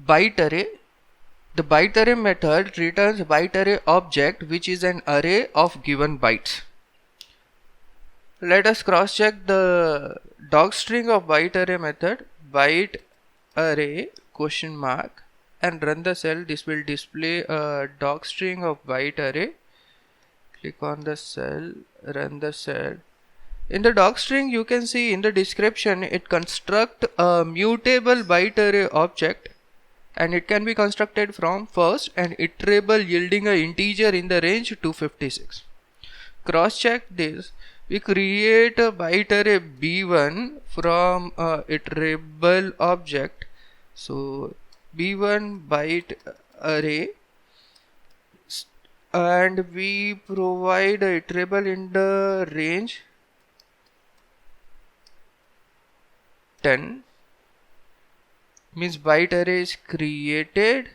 byte array. The byte array method returns byte array object which is an array of given bytes. Let us cross check the docstring of byte array method, byte array question mark, and run the cell. This will display a docstring of byte array. Click on the cell, run the cell. In the docstring you can see in the description it construct a mutable byte array object, and it can be constructed from first and iterable yielding an integer in the range 256. Cross check this. We create a byte array b1 from a iterable object. So b1 byte array, and we provide a iterable in the range 10. Means byte array is created.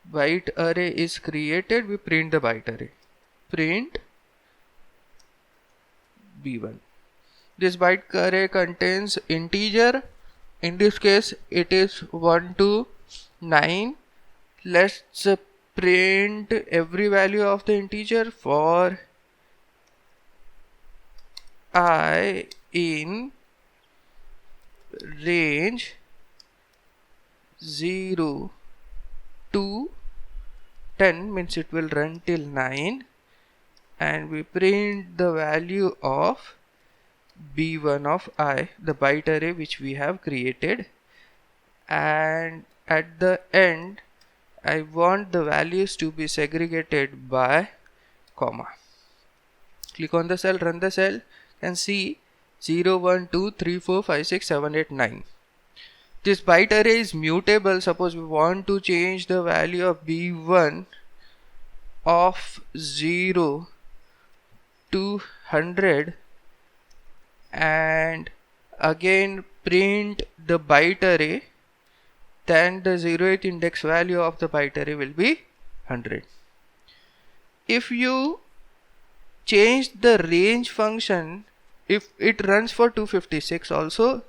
Byte array is created. We print the byte array. Print b1. This byte array contains integer. In this case it is 1 to 9. Let's print every value of the integer for I in range 0 to 10, means it will run till 9, and we print the value of b1 of I, the byte array which we have created, and at the end I want the values to be segregated by comma. Click on the cell, run the cell, and see 0, 1, 2, 3, 4, 5, 6, 7, 8, 9. This byte array is mutable. Suppose we want to change the value of b1 of 0 to 100 and again print the byte array, then the 0th index value of the byte array will be 100. If you change the range function, if it runs for 256 also,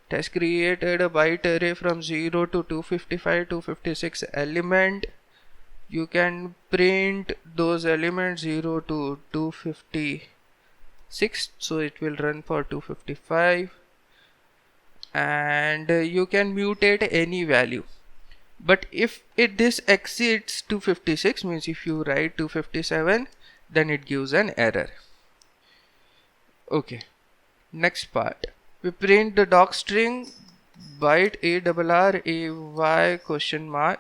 it has created a byte array from 0 to 255, 256 element. You can print those elements 0 to 256, so it will run for 255, and you can mutate any value. But if this exceeds 256, means if you write 257, then it gives an error. Okay, next part. We print the docstring byte ARRAY question mark.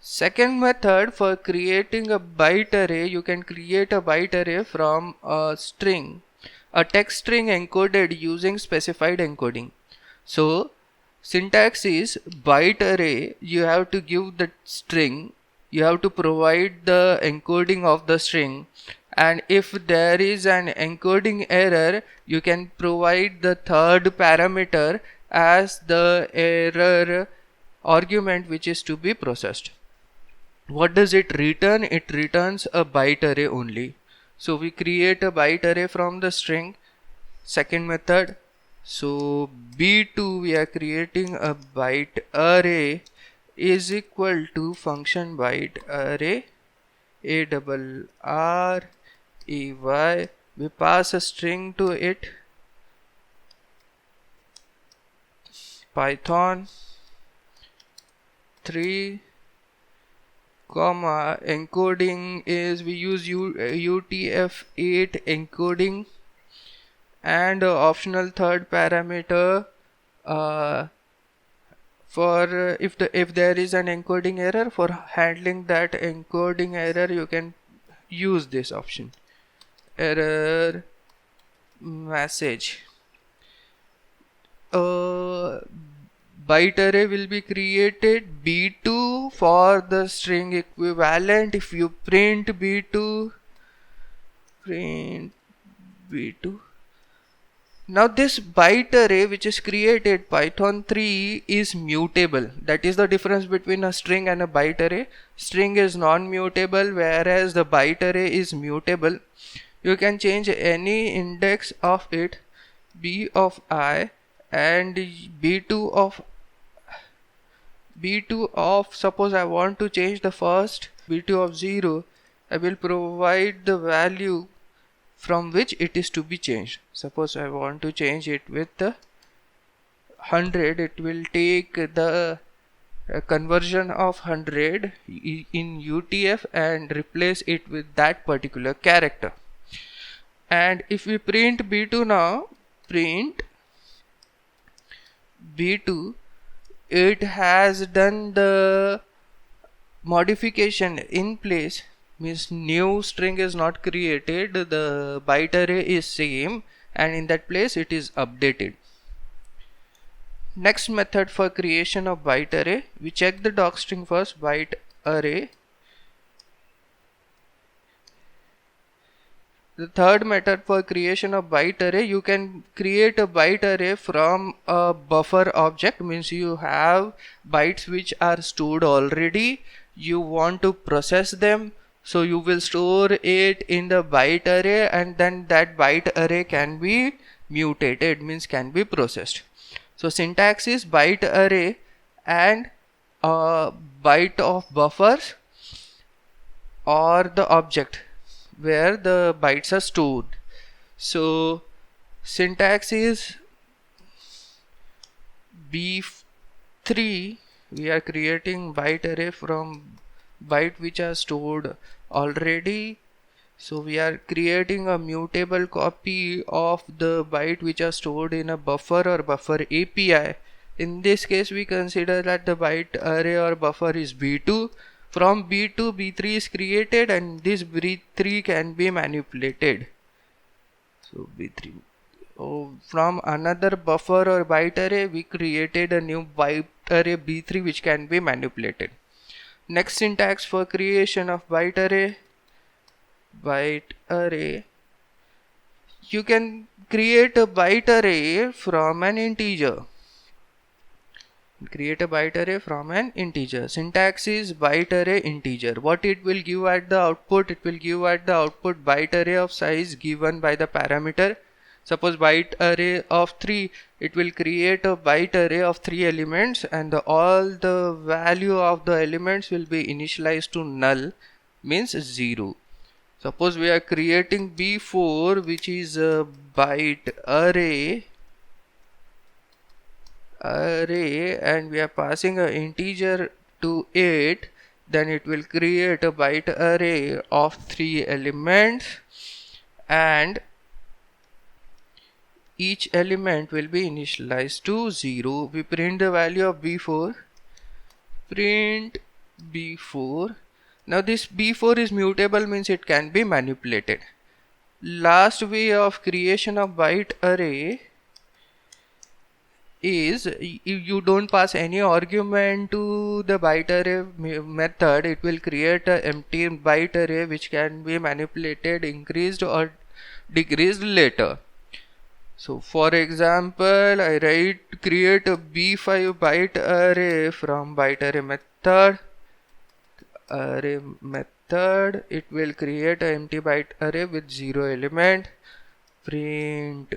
Second method for creating a byte array, you can create a byte array from a string, a text string encoded using specified encoding. So syntax is byte array, you have to give the string, you have to provide the encoding of the string, and if there is an encoding error, you can provide the third parameter as the error argument which is to be processed. What does it return? It returns a byte array only. So we create a byte array from the string. Second method. So b2 we are creating a byte array is equal to function byte array ARRAY. We pass a string to it, Python 3 comma encoding is we use UTF-8 encoding, and optional third parameter for if there is an encoding error, for handling that encoding error you can use this option, error message. Byte array will be created b2 for the string equivalent. If you print b2, now this byte array which is created Python 3 is mutable. That is the difference between a string and a byte array. String is non-mutable, whereas the byte array is mutable. You can change any index of it, b of I, and b2 of suppose I want to change the first b2 of 0, I will provide the value from which it is to be changed. Suppose I want to change it with the 100, it will take the conversion of 100 in UTF and replace it with that particular character. And if we print b2 now, print b2, it has done the modification in place, means new string is not created, the byte array is same, and in that place it is updated. Next method for creation of byte array, we check the docstring first, byte array. The third method for creation of byte array, you can create a byte array from a buffer object, means you have bytes which are stored already, you want to process them, so you will store it in the byte array, and then that byte array can be mutated, means can be processed. So syntax is byte array and a byte of buffers or the object where the bytes are stored. So syntax is b3, we are creating byte array from byte which are stored already. So we are creating a mutable copy of the byte which are stored in a buffer or buffer API. In this case we consider that the byte array or buffer is b2. From b2 b3 is created, and this b3 can be manipulated. So b3, from another buffer or byte array we created a new byte array b3 which can be manipulated. Next syntax for creation of byte array, you can create a byte array from an integer. Create a byte array from an integer. Syntax is byte array integer. What it will give at the output? It will give at the output byte array of size given by the parameter. Suppose byte array of 3, it will create a byte array of 3 elements, and all the value of the elements will be initialized to null, means 0. Suppose we are creating b4, which is a byte array, and we are passing an integer to it, then it will create a byte array of 3 elements, and each element will be initialized to 0. We print the value of b4, print b4. Now this b4 is mutable, means it can be manipulated. Last way of creation of byte array is you don't pass any argument to the byte array method, it will create an empty byte array which can be manipulated, increased or decreased later. So for example, I create a b5 byte array from byte array method, it will create an empty byte array with 0 element, print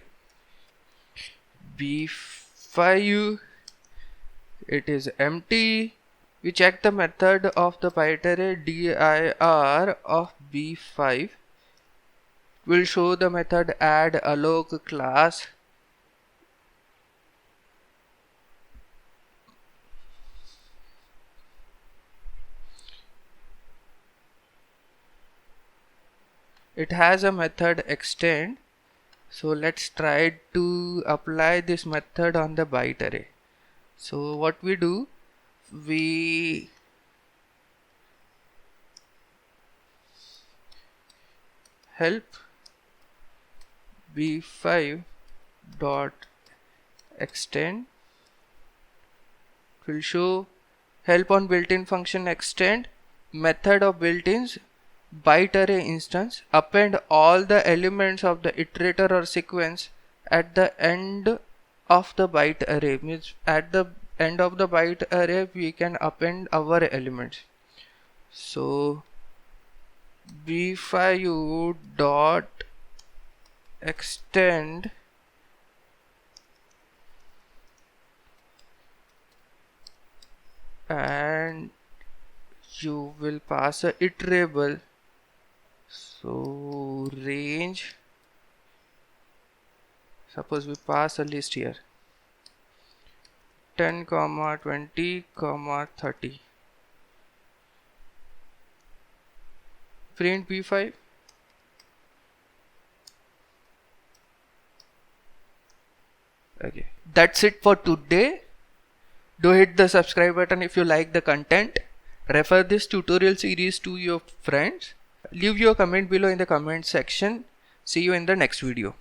b5, it is empty. We check the method of the byte array dir of b5, will show the method add alloc class. It has a method extend. So let's try to apply this method on the byte array. So what we do, we help b5 dot extend, will show help on built-in function extend, method of built-ins, byte array instance, append all the elements of the iterator or sequence at the end of the byte array, means at the end of the byte array we can append our elements. So b5 dot extend and you will pass a iterable. So range, suppose we pass a list here, 10 comma 20 comma 30. Print b5. Okay, that's it for today. Do hit the subscribe button if you like the content. Refer this tutorial series to your friends. Leave your comment below in the comment section. See you in the next video.